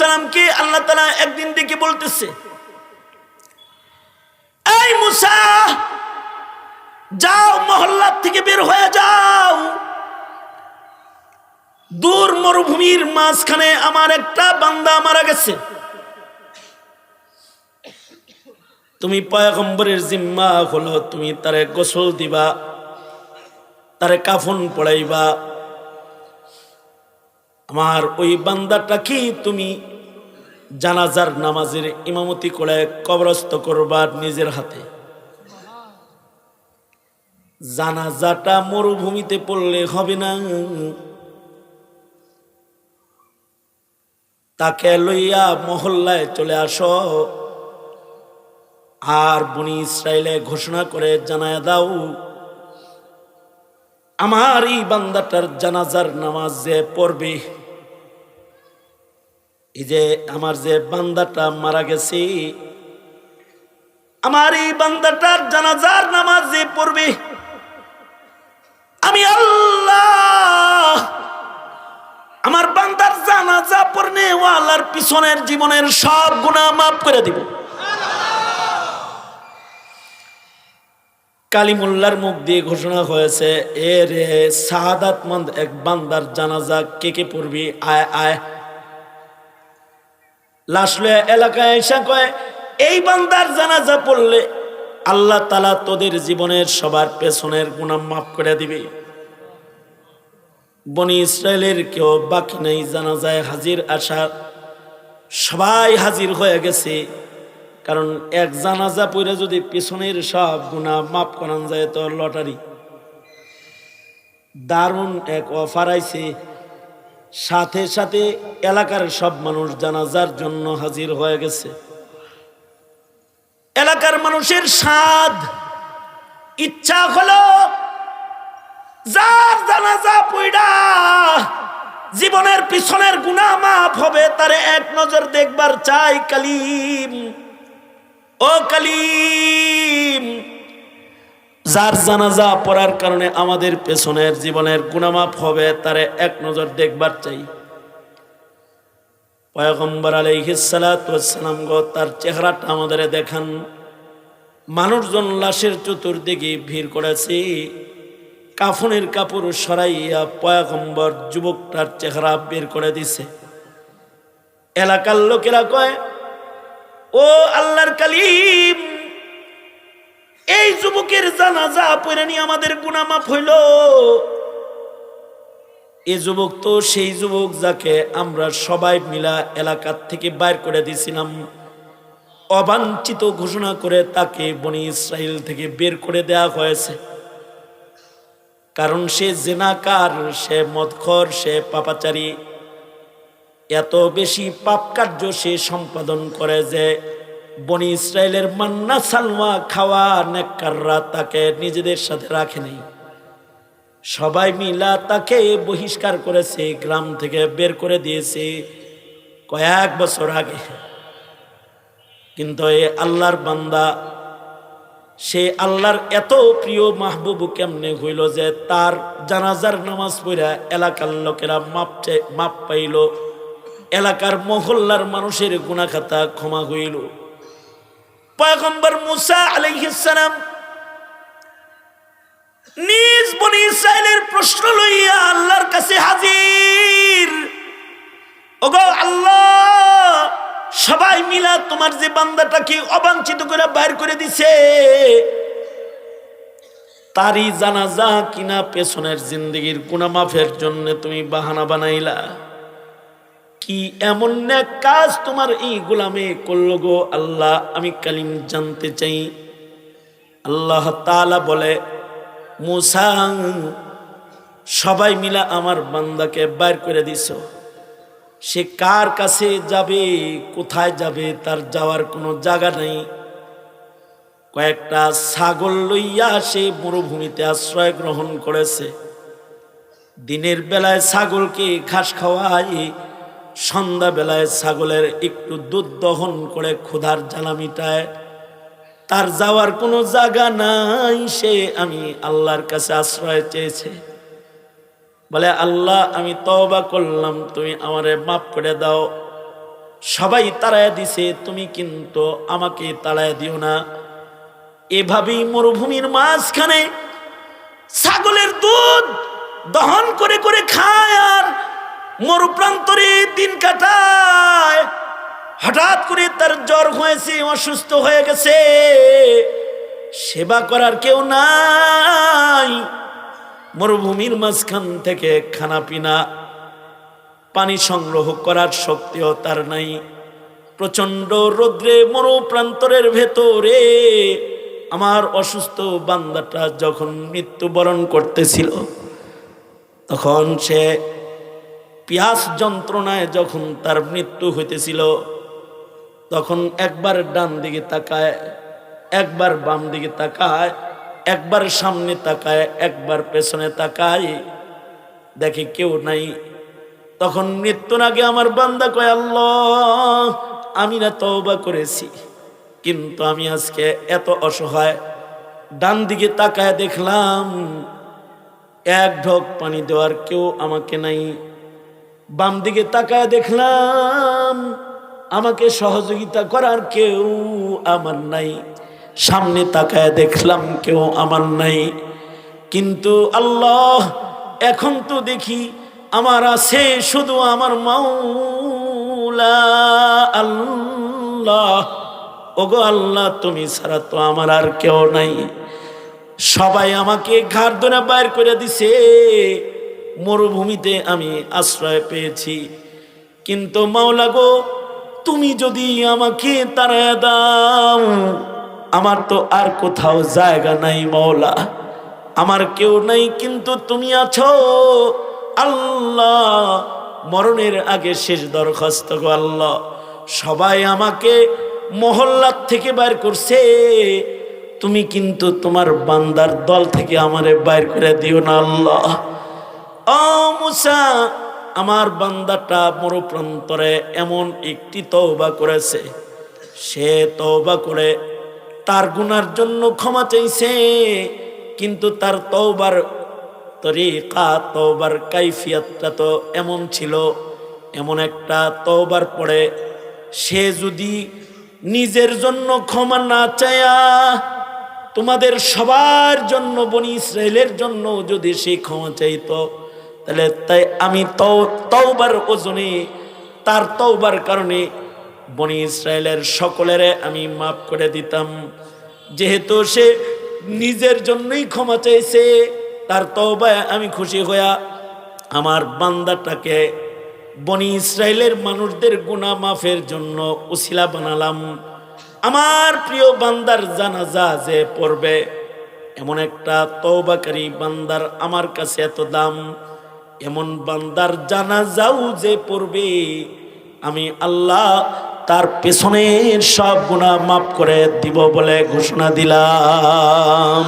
সালামকে আল্লাহ তাআলা একদিন ডেকে বলতেছে, এই মুসা, যাও, মহল্লা থেকে বের হয়ে যাও, দূর মরুভূমির মাঝখানে আমার একটা বান্দা মারা গেছে, তুমি পয়গম্বরের জিম্মা হলো তুমি তারে গোসল দিবা, তারে কাফন পড়াইবা, আমার ওই বান্দাটা কি তুমি জানাজার নামাজের ইমামতি করে কবরস্থ করবা নিজের হাতে। জানাজাটা মরুভূমিতে পড়লে হবে না, তাকে লইয়া মহল্লায় চলে আসো, আর বনি ইসরাইলে ঘোষণা করে জানায় দাও, আমার এই বান্দাটার জানাজার নামাজ যে পড়বে, এই যে আমার যে বান্দাটা মারা গেছে, আমার এই বান্দাটার জানাজার নামাজ যে পড়বে, আমি আল্লাহ আমার বান্দার জানাজা পড়নে ওয়ালার পিছনের জীবনের সব গুনাহ মাফ করে দিব। কালিমুল্লাহর মুখ দিয়ে ঘোষণা হয়েছে, এর শাহাদাতমন্দ এক বান্দার জানাজা কে কে পড়বি, আয় আয়। লাশ লয়ে এলাকায় এসে কয়, এই বান্দার জানাজা পড়লে আল্লাহ তাআলা তোদের জীবনের সবার পেছনের গুনাহ মাফ করে দিবে। বনি ইসরায়েলের কেউ বাকি নেই জানাজায় হাজির আসার, সবাই হাজির হয়ে গেছে, কারণ এক জানাজা পড়ে যদি পিছনের সব গুনাহ মাফ করান যায় তো লটারি। দারুণ এক অফার আইছে, সাথে সাথে এলাকার সব মানুষ জানাজার জন্য হাজির হয়ে গেছে। এলাকার মানুষের স্বাদ ইচ্ছা হলো যার জানাজা পড়া জীবনের পিছনের গুনাহ মাফ হবে তারে এক নজর দেখবার চাই। কালিম, ও কালিম, যার জানাজা পড়ার কারণে আমাদের পেছনের জীবনের গুনাহ মাফ হবে তারে এক নজর দেখবার চাই। পয়গম্বর আলাইহিস সালাতু ওয়াস সালাম গো তার চেহারাটা আমাদের দেখান। মানুষজন লাশের চতুর্দিকে ভিড় করেছে, কাফনের কাপড় সরাইয়া পয়গম্বর যুবকটার চেহারা বের করে দিছে। এলাকার লোকেরা কয়, ও আল্লাহর কালিম, এই যুবকের জানাজা পড়ে নিয়ে আমাদের গুনাহ মাফ হইল। এই যুবক তো সেই যুবক যাকে আমরা সবাই মিলা এলাকার থেকে বাইর করে দিয়েছিলাম, অবাঞ্ছিত ঘোষণা করে তাকে বনি ইসরাইল থেকে বের করে দেয়া হয়েছে, কারণ সে জিনাকার, সে মদখোর, সে পাপাচারী, এত বেশি পাপ কার্য সে সম্পাদন করে যে বনি ইসরায়েলের মান্না সালওয়া খাওয়া নেককাররা তাকে নিজেদের সাথে রাখে নেই, সবাই মিলা তাকে বহিষ্কার করেছে, গ্রাম থেকে বের করে দিয়েছে কয়েক বছর আগে। কিন্তু এই আল্লাহর বান্দা, সে আল্লাহর এত প্রিয় মাহবুব কেমনে হইল যে তার জানাজার নামাজ পড়া এলাকার লোকেরা মাপ পাইল, এলাকার মহল্লার মানুষের গুনাহ খাতা ক্ষমা হইল। পয়গম্বর মুসা আলাইহিস সালাম নিজ বনি ইসরাইলের প্রশ্ন লইয়া আল্লাহর কাছে হাজির। ওগো আল্লাহ, সবাই মিলা তোমার যে বান্দাটাকে অবাঞ্ছিত করে বাইর করে দিছে, তারই জানাজা কিনা পেছনের জিন্দেগির গুনাহ মাফের জন্য তুমি বাহানা বানাইলা। কি এমন নেক কাজ তোমার এই গোলামে করল গো আল্লাহ, আমি কালিম জানতে চাই। আল্লাহ তাআলা বলে, মুসা, সবাই মিলা আমার বান্দাকে বাইর করে দিছ, সে কার কাছে যাবে, কোথায় যাবে, তার যাওয়ার কোনো জায়গা নেই। কয়েকটা ছাগল লইয়া সে মরুভূমিতে আশ্রয় গ্রহণ করেছে। দিনের বেলায় ছাগলকে ঘাস খাওয়ায়, সন্ধ্যা বেলায় ছাগলের একটু দুধ দহন করে ক্ষুধার জ্বালা মিটায়। তার যাওয়ার কোনো জায়গা নাই, সে আমি আল্লাহর কাছে আশ্রয় চেয়েছে। বলে, আল্লাহ আমি তওবা করলাম, তুমি আমারে মাফ করে দাও। সবাই তাড়ায় দিছে, তুমি কিন্তু আমাকে তাড়ায় দিও না। এভাবেই মরুভূমির মাঝখানে ছাগলের দুধ দহন করে করে খায় আর মরুপ্রান্তরে দিন কাটায়। হঠাৎ করে তার জ্বর হয়েছে, অসুস্থ হয়ে গেছে, সেবা করার কেউ নাই। মরুভূমির মাঝখান থেকে খানা পিনা পানি সংগ্রহ করার শক্তিও তার নাই। প্রচন্ড রৌদ্রে মরুপ্রান্তরের ভেতরে আমার অসুস্থ বান্দাটা যখন মৃত্যুবরণ করতেছিল, তখন সে পিয়াস যন্ত্রণায় যখন তার মৃত্যু হইতেছিল, তখন একবার ডান দিকে তাকায়, একবার বাম দিকে তাকায়, একবার সামনে তাকায়, একবার পেছনে তাকায়, দেখে কেউ নাই। তখন মৃত্যুর আগে আমার বান্দা কয়, আল্লাহ, আমি না তওবা করেছি, কিন্তু আমি আজকে এত অসহায়, ডান দিকে তাকায় দেখলাম এক ঢোক পানি দেওয়ার কেউ আমাকে নাই, বাম দিকে তাকায় দেখলাম আমাকে সহযোগিতা করার কেউ আমার নাই, সামনে তাকায় দেখলাম কেউ আমার নাই। কিন্তু আল্লাহ, এখন তো দেখি আমার আছে শুধু আমার মাওলা আল্লাহ। ওগো আল্লাহ, তুমি ছাড়া তো আমার আর কেউ নাই। সবাই আমাকে ঘাড় ধরে বাইর করে দিছে, মরুভূমিতে আমি আশ্রয় পেয়েছি, কিন্তু মাওলা গো, তুমি যদি আমাকে তাড়ায় দাও, আমার তো আর কোথাও জায়গা নাই মাওলা, আমার কেউ নাই, কিন্তু তুমি আছো আল্লাহ। মরণের আগে শেষ দরখাস্ত গো আল্লাহ, সবাই আমাকে মহল্লার থেকে বাইর করছে, তুমি কিন্তু তোমার বান্দার দল থেকে আমারে বাইর করে দিও না আল্লাহ। ও মুসা, আমার বান্দাটা মরুপ্রান্তরে এমন একটি তওবা করেছে, সে তওবা করে তার গুনার জন্য ক্ষমা চাইছে, কিন্তু তার তওবার তরিকা, তওবার কাইফিয়াতটা তো এমন ছিল, এমন একটা তওবার পরে সে যদি নিজের জন্য ক্ষমা না চায়া তোমাদের সবার জন্য, বনি ইসরায়েলের জন্য যদি সে ক্ষমা চাইতো, তাহলে তাই আমি তওবার ওজনে, তার তওবার কারণে বনি ইসরায়েলের সকলের আমি মাফ করে দিতাম। যেহেতু সে নিজের জন্যই ক্ষমা চাইছে, তার তওবায় আমি খুশি হইয়া আমার বান্দাটাকে বনি ইসরায়েলের মানুষদের গুনাহ মাফের জন্য উসিলা বানালাম। আমার প্রিয় বান্দার জানাজা যে পড়বে, এমন একটা তওবাকারী বান্দার আমার কাছে এত দাম, এমন বান্দার জানাজাও যে পড়বে, আমি আল্লাহ তার পেছনের সব গুনাহ মাফ করে দিব বলে ঘোষণা দিলাম।